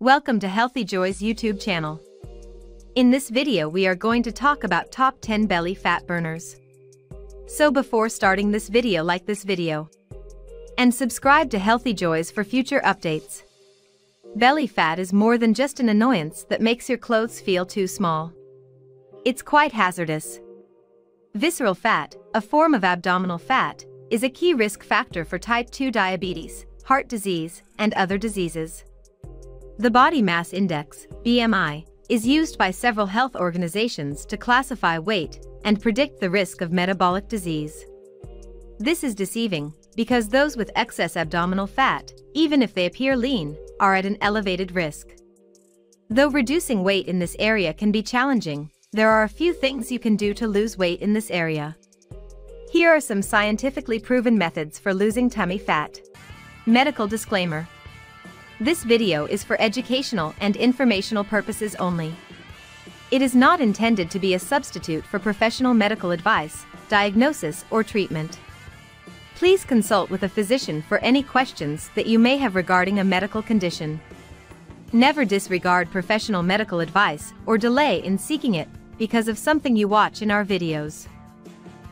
Welcome to Healthy Joy's YouTube channel. In this video we are going to talk about top 10 belly fat burners. So before starting this video, like this video and subscribe to Healthy Joys for future updates. Belly fat is more than just an annoyance that makes your clothes feel too small. It's quite hazardous. Visceral fat, a form of abdominal fat, is a key risk factor for type 2 diabetes, heart disease, and other diseases. The body mass index, BMI, is used by several health organizations to classify weight and predict the risk of metabolic disease. This is deceiving, because those with excess abdominal fat, even if they appear lean, are at an elevated risk. Though reducing weight in this area can be challenging, there are a few things you can do to lose weight in this area. Here are some scientifically proven methods for losing tummy fat. Medical disclaimer. This video is for educational and informational purposes only. It is not intended to be a substitute for professional medical advice, diagnosis, or treatment. Please consult with a physician for any questions that you may have regarding a medical condition. Never disregard professional medical advice or delay in seeking it because of something you watch in our videos.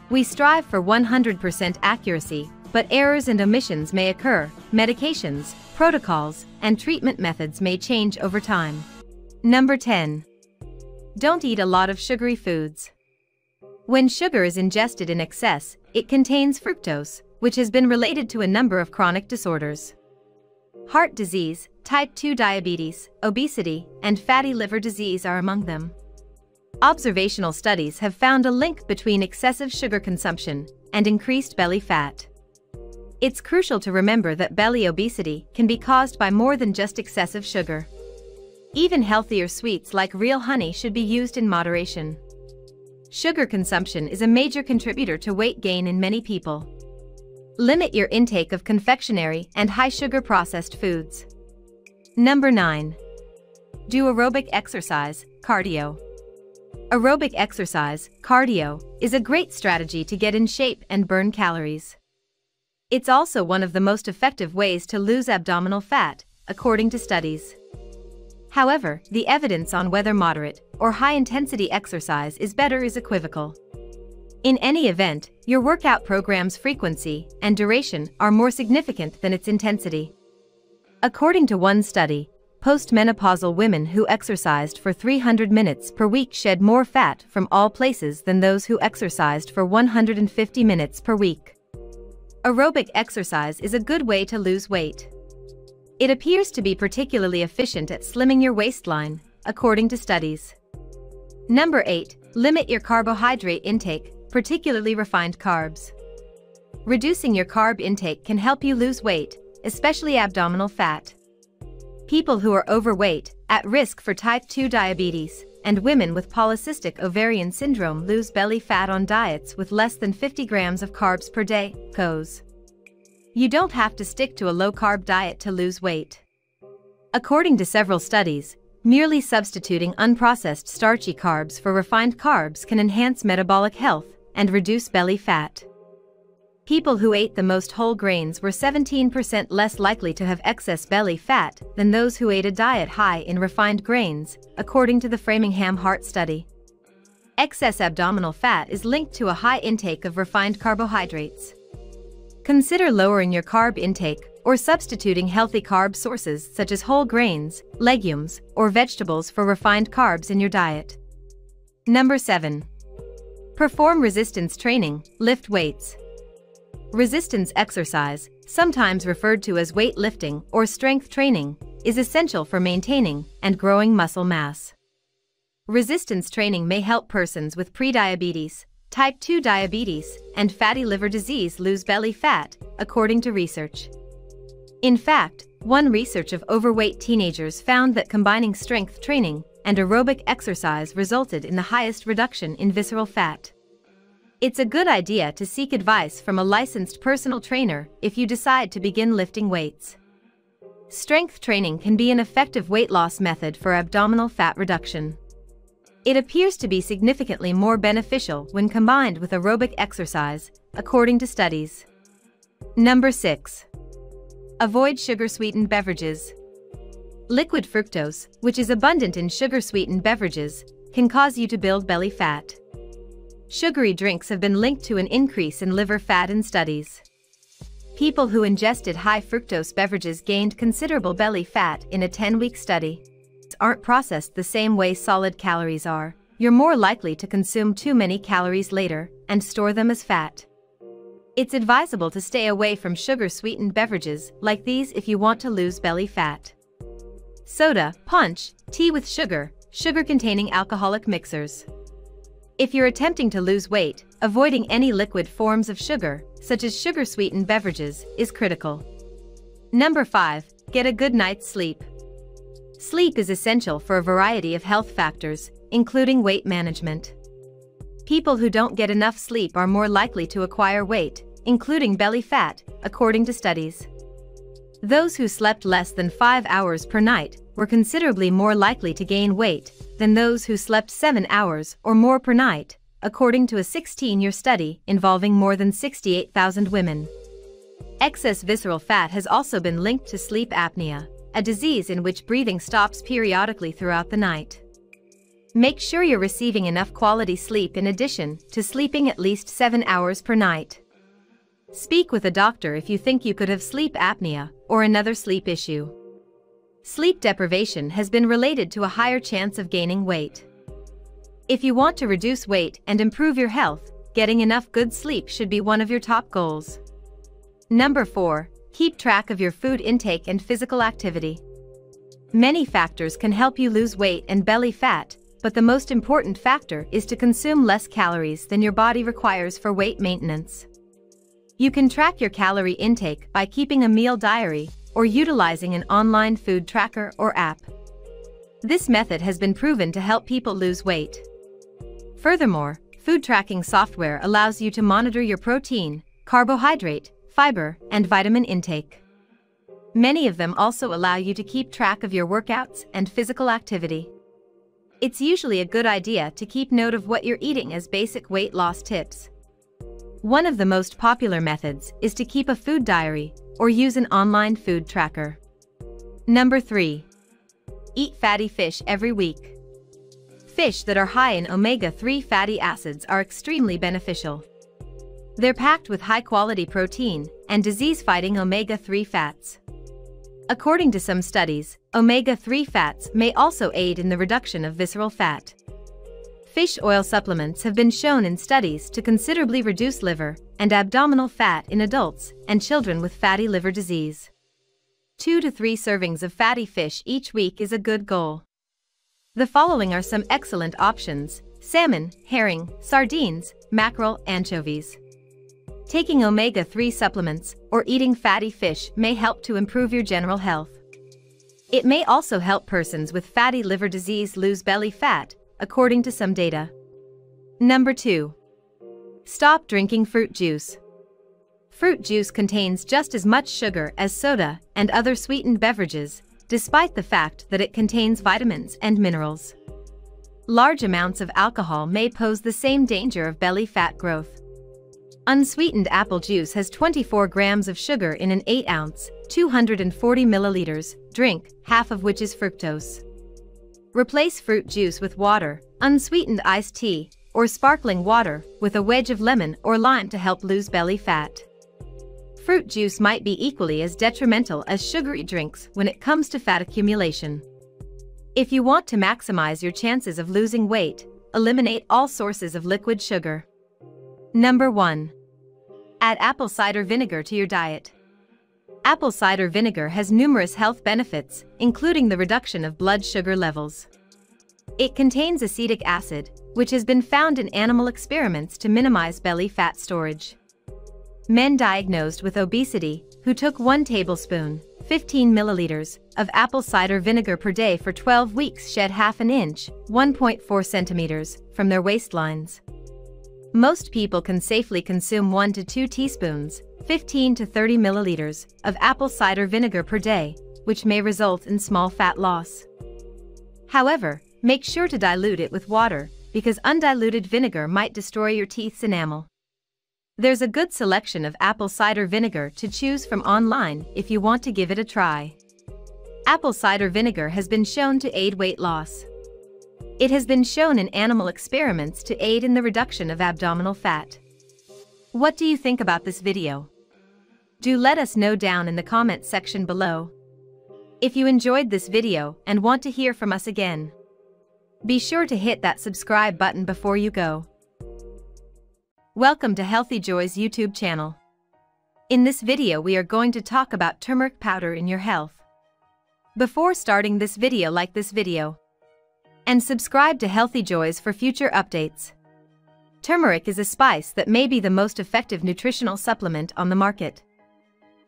We strive for 100% accuracy, but errors and omissions may occur. Medications, protocols, and treatment methods may change over time. Number 10. Don't eat a lot of sugary foods. When sugar is ingested in excess, it contains fructose, which has been related to a number of chronic disorders. Heart disease, type 2 diabetes, obesity, and fatty liver disease are among them. Observational studies have found a link between excessive sugar consumption and increased belly fat. It's crucial to remember that belly obesity can be caused by more than just excessive sugar. Even healthier sweets like real honey should be used in moderation. Sugar consumption is a major contributor to weight gain in many people. Limit your intake of confectionery and high-sugar processed foods. Number 9. Do aerobic exercise, cardio. Aerobic exercise, cardio, is a great strategy to get in shape and burn calories. It's also one of the most effective ways to lose abdominal fat, according to studies. However, the evidence on whether moderate or high-intensity exercise is better is equivocal. In any event, your workout program's frequency and duration are more significant than its intensity. According to one study, postmenopausal women who exercised for 300 minutes per week shed more fat from all places than those who exercised for 150 minutes per week. Aerobic exercise is a good way to lose weight. It appears to be particularly efficient at slimming your waistline, according to studies. Number 8. Limit your carbohydrate intake, particularly refined carbs. Reducing your carb intake can help you lose weight, especially abdominal fat. People who are overweight, at risk for type 2 diabetes, and women with polycystic ovarian syndrome lose belly fat on diets with less than 50 grams of carbs per day, (COs). You don't have to stick to a low-carb diet to lose weight. According to several studies, merely substituting unprocessed starchy carbs for refined carbs can enhance metabolic health and reduce belly fat. People who ate the most whole grains were 17% less likely to have excess belly fat than those who ate a diet high in refined grains, according to the Framingham Heart Study. Excess abdominal fat is linked to a high intake of refined carbohydrates. Consider lowering your carb intake or substituting healthy carb sources such as whole grains, legumes, or vegetables for refined carbs in your diet. Number 7. Perform resistance training, lift weights. Resistance exercise, sometimes referred to as weightlifting or strength training, is essential for maintaining and growing muscle mass. Resistance training may help persons with prediabetes, type 2 diabetes, and fatty liver disease lose belly fat, according to research. In fact, one research of overweight teenagers found that combining strength training and aerobic exercise resulted in the highest reduction in visceral fat. It's a good idea to seek advice from a licensed personal trainer if you decide to begin lifting weights. Strength training can be an effective weight loss method for abdominal fat reduction. It appears to be significantly more beneficial when combined with aerobic exercise, according to studies. Number 6. Avoid sugar-sweetened beverages. Liquid fructose, which is abundant in sugar-sweetened beverages, can cause you to build belly fat. Sugary drinks have been linked to an increase in liver fat in studies. People who ingested high fructose beverages gained considerable belly fat in a 10-week study. Aren't processed the same way solid calories are. You're more likely to consume too many calories later and store them as fat. It's advisable to stay away from sugar-sweetened beverages like these if you want to lose belly fat. Soda, punch, tea with sugar, sugar-containing alcoholic mixers. If you're attempting to lose weight, avoiding any liquid forms of sugar, such as sugar-sweetened beverages, is critical. Number 5. Get a good night's sleep. Sleep is essential for a variety of health factors, including weight management. People who don't get enough sleep are more likely to acquire weight, including belly fat, according to studies. Those who slept less than 5 hours per night were considerably more likely to gain weight than those who slept 7 hours or more per night, according to a 16-year study involving more than 68,000 women. Excess visceral fat has also been linked to sleep apnea, a disease in which breathing stops periodically throughout the night. Make sure you're receiving enough quality sleep in addition to sleeping at least 7 hours per night. Speak with a doctor if you think you could have sleep apnea or another sleep issue. Sleep deprivation has been related to a higher chance of gaining weight. If you want to reduce weight and improve your health, getting enough good sleep should be one of your top goals. Number 4. Keep track of your food intake and physical activity. Many factors can help you lose weight and belly fat, but the most important factor is to consume less calories than your body requires for weight maintenance. You can track your calorie intake by keeping a meal diary or utilizing an online food tracker or app. This method has been proven to help people lose weight. Furthermore, food tracking software allows you to monitor your protein, carbohydrate, fiber, and vitamin intake. Many of them also allow you to keep track of your workouts and physical activity. It's usually a good idea to keep note of what you're eating as basic weight loss tips. One of the most popular methods is to keep a food diary or use an online food tracker. Number 3. Eat fatty fish every week. Fish that are high in omega-3 fatty acids are extremely beneficial. They're packed with high-quality protein and disease-fighting omega-3 fats. According to some studies, omega-3 fats may also aid in the reduction of visceral fat. Fish oil supplements have been shown in studies to considerably reduce liver and abdominal fat in adults and children with fatty liver disease. 2 to 3 servings of fatty fish each week is a good goal. The following are some excellent options: salmon, herring, sardines, mackerel, anchovies. Taking omega-3 supplements or eating fatty fish may help to improve your general health. It may also help persons with fatty liver disease lose belly fat, according to some data. Number 2. Stop drinking fruit juice. Fruit juice contains just as much sugar as soda and other sweetened beverages, despite the fact that it contains vitamins and minerals. Large amounts of alcohol may pose the same danger of belly fat growth. Unsweetened apple juice has 24 grams of sugar in an 8-ounce, 240 milliliters drink, half of which is fructose. Replace fruit juice with water, unsweetened iced tea, or sparkling water with a wedge of lemon or lime to help lose belly fat. Fruit juice might be equally as detrimental as sugary drinks when it comes to fat accumulation. If you want to maximize your chances of losing weight, eliminate all sources of liquid sugar. Number 1. Add apple cider vinegar to your diet. Apple cider vinegar has numerous health benefits, including the reduction of blood sugar levels. It contains acetic acid, which has been found in animal experiments to minimize belly fat storage. Men diagnosed with obesity who took 1 tablespoon, 15 milliliters, of apple cider vinegar per day for 12 weeks shed half an inch, 1.4 centimeters, from their waistlines. Most people can safely consume 1 to 2 teaspoons, 15 to 30 milliliters, of apple cider vinegar per day, which may result in small fat loss. However, make sure to dilute it with water, because undiluted vinegar might destroy your teeth's enamel. There's a good selection of apple cider vinegar to choose from online if you want to give it a try. Apple cider vinegar has been shown to aid weight loss. It has been shown in animal experiments to aid in the reduction of abdominal fat. What do you think about this video? Do let us know down in the comments section below. If you enjoyed this video and want to hear from us again, be sure to hit that subscribe button before you go. Welcome to Healthy Joy's YouTube channel. In this video we are going to talk about turmeric powder in your health. Before starting this video, like this video and subscribe to Healthy Joys for future updates. Turmeric is a spice that may be the most effective nutritional supplement on the market.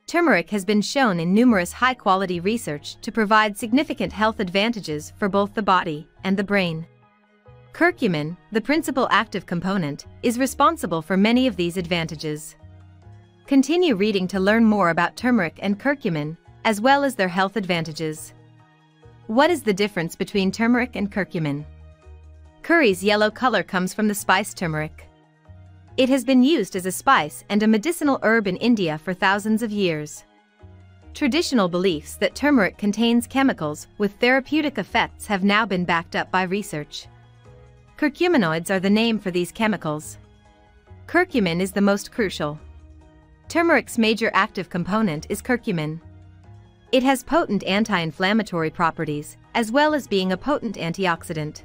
Turmeric has been shown in numerous high-quality research to provide significant health advantages for both the body and the brain. Curcumin, the principal active component, is responsible for many of these advantages. Continue reading to learn more about turmeric and curcumin, as well as their health advantages. What is the difference between turmeric and curcumin? Curry's yellow color comes from the spice turmeric. It has been used as a spice and a medicinal herb in India for thousands of years. Traditional beliefs that turmeric contains chemicals with therapeutic effects have now been backed up by research. Curcuminoids are the name for these chemicals. Curcumin is the most crucial. Turmeric's major active component is curcumin. It has potent anti-inflammatory properties, as well as being a potent antioxidant.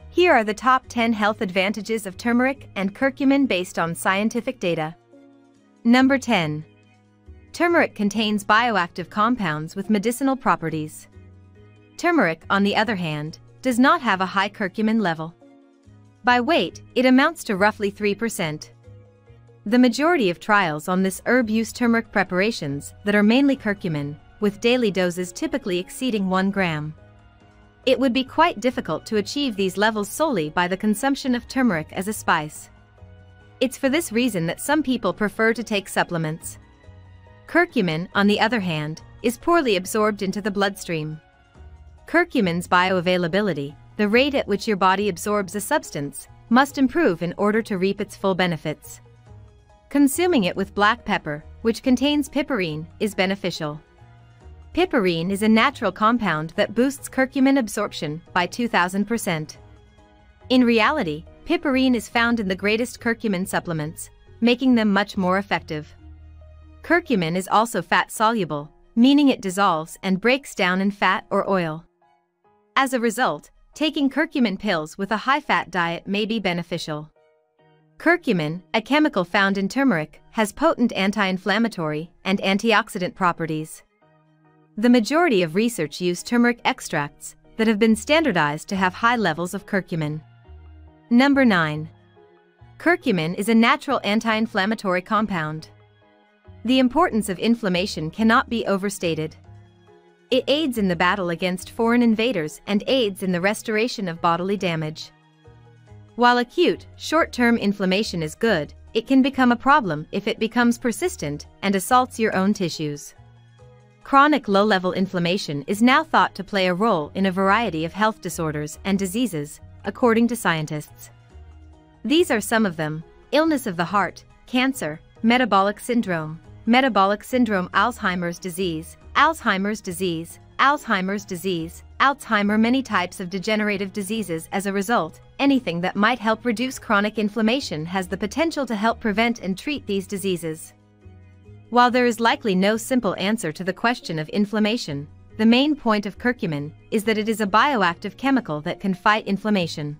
Here are the top 10 health advantages of turmeric and curcumin based on scientific data. Number 10. Turmeric contains bioactive compounds with medicinal properties. Turmeric, on the other hand, does not have a high curcumin level. By weight, it amounts to roughly 3%. The majority of trials on this herb use turmeric preparations that are mainly curcumin, with daily doses typically exceeding 1 gram. It would be quite difficult to achieve these levels solely by the consumption of turmeric as a spice. It's for this reason that some people prefer to take supplements. Curcumin, on the other hand, is poorly absorbed into the bloodstream. Curcumin's bioavailability, the rate at which your body absorbs a substance, must improve in order to reap its full benefits. Consuming it with black pepper, which contains piperine, is beneficial. Piperine is a natural compound that boosts curcumin absorption by 2000%. In reality, piperine is found in the greatest curcumin supplements, making them much more effective. Curcumin is also fat-soluble, meaning it dissolves and breaks down in fat or oil. As a result, taking curcumin pills with a high-fat diet may be beneficial. Curcumin, a chemical found in turmeric, has potent anti-inflammatory and antioxidant properties. The majority of research use turmeric extracts that have been standardized to have high levels of curcumin. Number 9. Curcumin is a natural anti-inflammatory compound. The importance of inflammation cannot be overstated. It aids in the battle against foreign invaders and aids in the restoration of bodily damage. While acute, short-term inflammation is good, it can become a problem if it becomes persistent and assaults your own tissues. Chronic low-level inflammation is now thought to play a role in a variety of health disorders and diseases, according to scientists. These are some of them: illness of the heart, cancer, metabolic syndrome, Alzheimer's disease, Alzheimer, many types of degenerative diseases. As a result, anything that might help reduce chronic inflammation has the potential to help prevent and treat these diseases. While there is likely no simple answer to the question of inflammation, the main point of curcumin is that it is a bioactive chemical that can fight inflammation.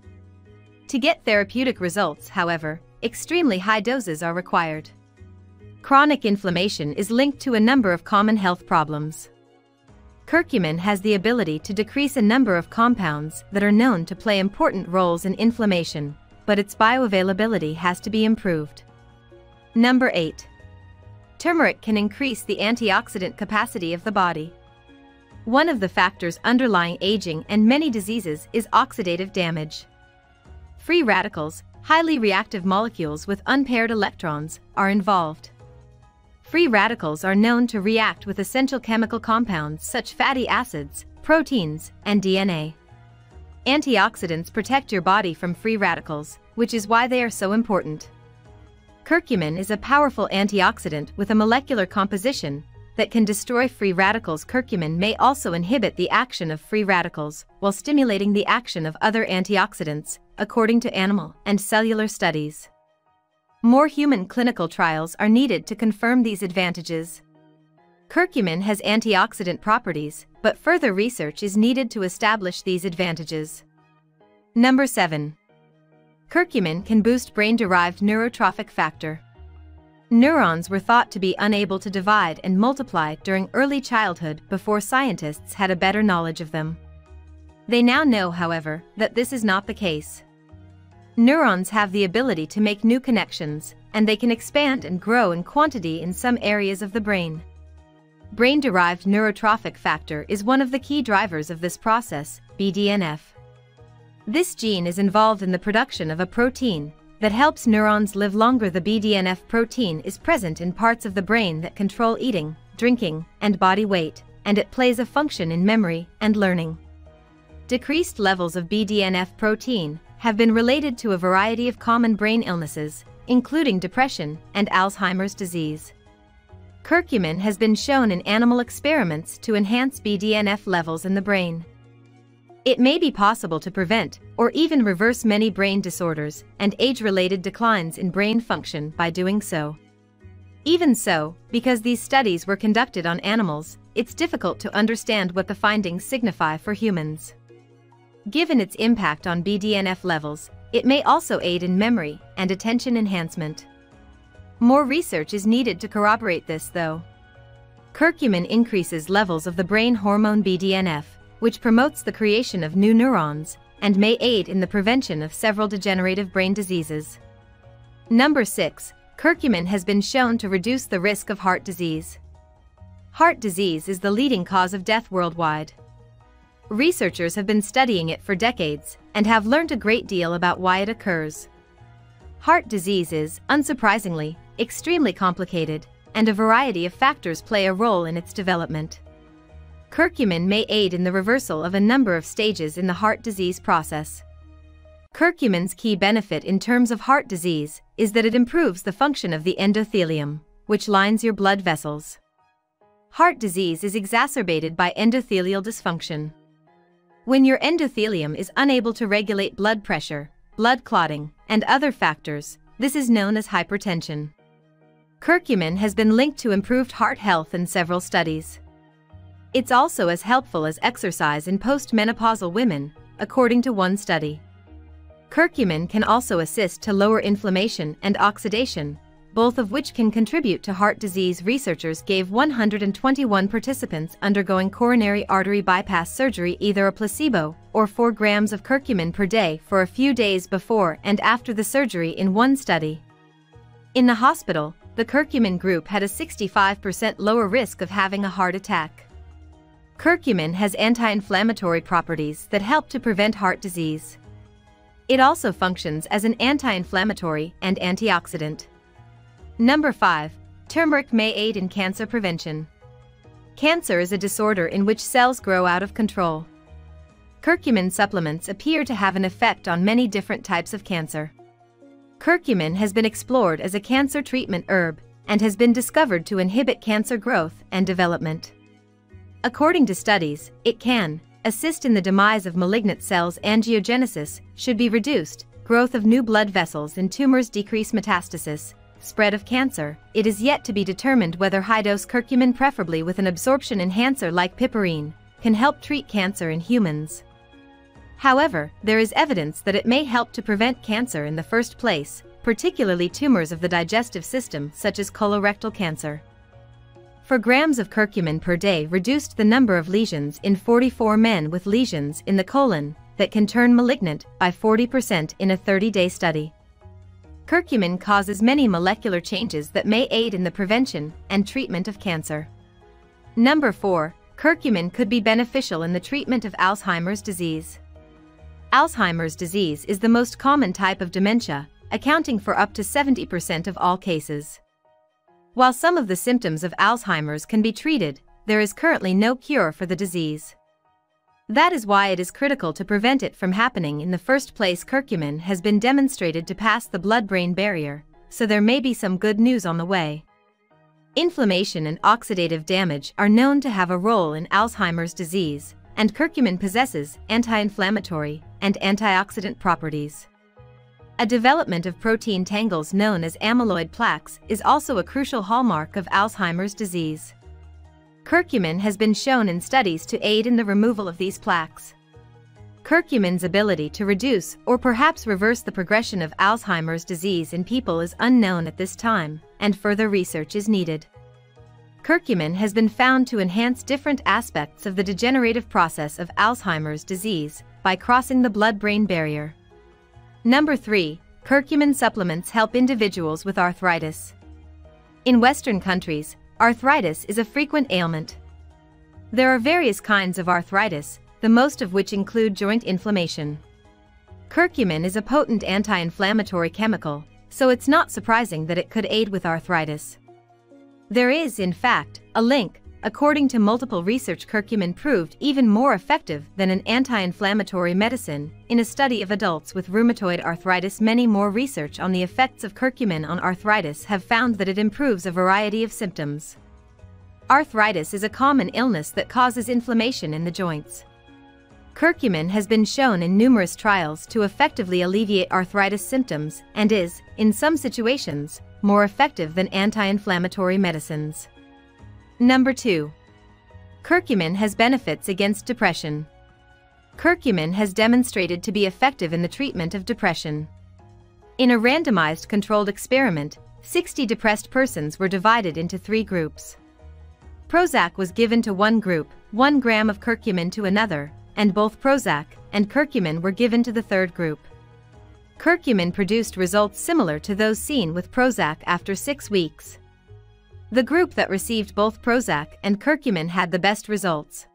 To get therapeutic results, however, extremely high doses are required. Chronic inflammation is linked to a number of common health problems. Curcumin has the ability to decrease a number of compounds that are known to play important roles in inflammation, but its bioavailability has to be improved. Number 8. Turmeric can increase the antioxidant capacity of the body. One of the factors underlying aging and many diseases is oxidative damage. Free radicals, highly reactive molecules with unpaired electrons, are involved. Free radicals are known to react with essential chemical compounds such as fatty acids, proteins, and DNA. Antioxidants protect your body from free radicals, which is why they are so important. Curcumin is a powerful antioxidant with a molecular composition that can destroy free radicals. Curcumin may also inhibit the action of free radicals while stimulating the action of other antioxidants, according to animal and cellular studies. More human clinical trials are needed to confirm these advantages. Curcumin has antioxidant properties, but further research is needed to establish these advantages. Number 7. Curcumin can boost brain-derived neurotrophic factor. Neurons were thought to be unable to divide and multiply during early childhood before scientists had a better knowledge of them. They now know, however, that this is not the case. Neurons have the ability to make new connections, and they can expand and grow in quantity in some areas of the brain. Brain-derived neurotrophic factor is one of the key drivers of this process, BDNF. This gene is involved in the production of a protein that helps neurons live longer. The BDNF protein is present in parts of the brain that control eating, drinking, and body weight, and it plays a function in memory and learning. Decreased levels of BDNF protein have been related to a variety of common brain illnesses, including depression and Alzheimer's disease. Curcumin has been shown in animal experiments to enhance BDNF levels in the brain. It may be possible to prevent or even reverse many brain disorders and age-related declines in brain function by doing so. Even so, because these studies were conducted on animals, it's difficult to understand what the findings signify for humans. Given its impact on BDNF levels, it may also aid in memory and attention enhancement. More research is needed to corroborate this, though. Curcumin increases levels of the brain hormone BDNF, which promotes the creation of new neurons and may aid in the prevention of several degenerative brain diseases. Number 6. Curcumin has been shown to reduce the risk of heart disease. Heart disease is the leading cause of death worldwide. Researchers have been studying it for decades and have learned a great deal about why it occurs. Heart disease is, unsurprisingly, extremely complicated, and a variety of factors play a role in its development. Curcumin may aid in the reversal of a number of stages in the heart disease process. Curcumin's key benefit in terms of heart disease is that it improves the function of the endothelium, which lines your blood vessels. Heart disease is exacerbated by endothelial dysfunction. When your endothelium is unable to regulate blood pressure, blood clotting, and other factors, this is known as hypertension. Curcumin has been linked to improved heart health in several studies. It's also as helpful as exercise in postmenopausal women, according to one study. Curcumin can also assist to lower inflammation and oxidation, both of which can contribute to heart disease. Researchers gave 121 participants undergoing coronary artery bypass surgery either a placebo or 4 grams of curcumin per day for a few days before and after the surgery in one study. In the hospital, the curcumin group had a 65% lower risk of having a heart attack. Curcumin has anti-inflammatory properties that help to prevent heart disease. It also functions as an anti-inflammatory and antioxidant. Number 5. Turmeric may aid in cancer prevention. Cancer is a disorder in which cells grow out of control. Curcumin supplements appear to have an effect on many different types of cancer. Curcumin has been explored as a cancer treatment herb and has been discovered to inhibit cancer growth and development. According to studies, it can assist in the demise of malignant cells. Angiogenesis should be reduced, growth of new blood vessels in tumors decrease, metastasis, spread of cancer. It is yet to be determined whether high-dose curcumin, preferably with an absorption enhancer like piperine, can help treat cancer in humans. However, there is evidence that it may help to prevent cancer in the first place, particularly tumors of the digestive system such as colorectal cancer. 4 grams of curcumin per day reduced the number of lesions in 44 men with lesions in the colon that can turn malignant by 40% in a 30-day study. Curcumin causes many molecular changes that may aid in the prevention and treatment of cancer. Number 4. Curcumin could be beneficial in the treatment of Alzheimer's disease. Alzheimer's disease is the most common type of dementia, accounting for up to 70% of all cases. While some of the symptoms of Alzheimer's can be treated, there is currently no cure for the disease. That is why it is critical to prevent it from happening in the first place. Curcumin has been demonstrated to pass the blood-brain barrier, so there may be some good news on the way. Inflammation and oxidative damage are known to have a role in Alzheimer's disease, and curcumin possesses anti-inflammatory and antioxidant properties. A development of protein tangles known as amyloid plaques is also a crucial hallmark of Alzheimer's disease. Curcumin has been shown in studies to aid in the removal of these plaques. Curcumin's ability to reduce or perhaps reverse the progression of Alzheimer's disease in people is unknown at this time, and further research is needed. Curcumin has been found to enhance different aspects of the degenerative process of Alzheimer's disease by crossing the blood-brain barrier. Number 3. Curcumin supplements help individuals with arthritis. In Western countries, arthritis is a frequent ailment. There are various kinds of arthritis, the most of which include joint inflammation. Curcumin is a potent anti-inflammatory chemical, so it's not surprising that it could aid with arthritis. There is, in fact, a link. According to multiple research, curcumin proved even more effective than an anti-inflammatory medicine in a study of adults with rheumatoid arthritis. Many more research on the effects of curcumin on arthritis have found that it improves a variety of symptoms. Arthritis is a common illness that causes inflammation in the joints. Curcumin has been shown in numerous trials to effectively alleviate arthritis symptoms and is, in some situations, more effective than anti-inflammatory medicines. Number 2. Curcumin has benefits against depression. Curcumin has demonstrated to be effective in the treatment of depression. In a randomized controlled experiment, 60 depressed persons were divided into 3 groups. Prozac was given to one group, 1 gram of curcumin to another, and both Prozac and curcumin were given to the third group. Curcumin produced results similar to those seen with Prozac after 6 weeks. The group that received both Prozac and curcumin had the best results.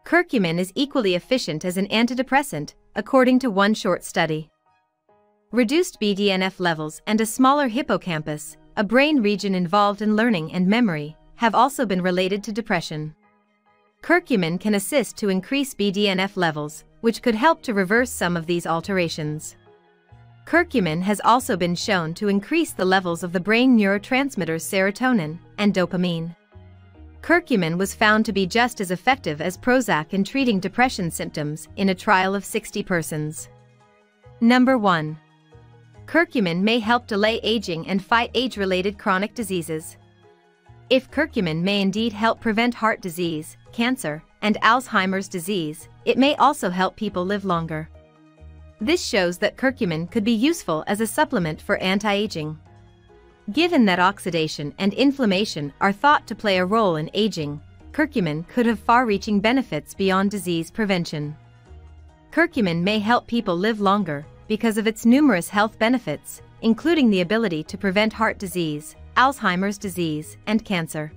Curcumin is equally efficient as an antidepressant, according to one short study. Reduced BDNF levels and a smaller hippocampus, a brain region involved in learning and memory, have also been related to depression. Curcumin can assist to increase BDNF levels, which could help to reverse some of these alterations. Curcumin has also been shown to increase the levels of the brain neurotransmitters serotonin and dopamine. Curcumin was found to be just as effective as Prozac in treating depression symptoms in a trial of 60 persons. Number 1. Curcumin may help delay aging and fight age-related chronic diseases. If curcumin may indeed help prevent heart disease, cancer, and Alzheimer's disease, it may also help people live longer. This shows that curcumin could be useful as a supplement for anti-aging. Given that oxidation and inflammation are thought to play a role in aging, curcumin could have far-reaching benefits beyond disease prevention. Curcumin may help people live longer because of its numerous health benefits, including the ability to prevent heart disease, Alzheimer's disease, and cancer.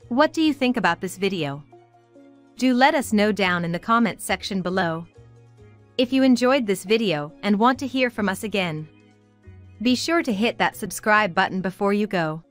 What do you think about this video? Do let us know down in the comments section below. If you enjoyed this video and want to hear from us again, be sure to hit that subscribe button before you go.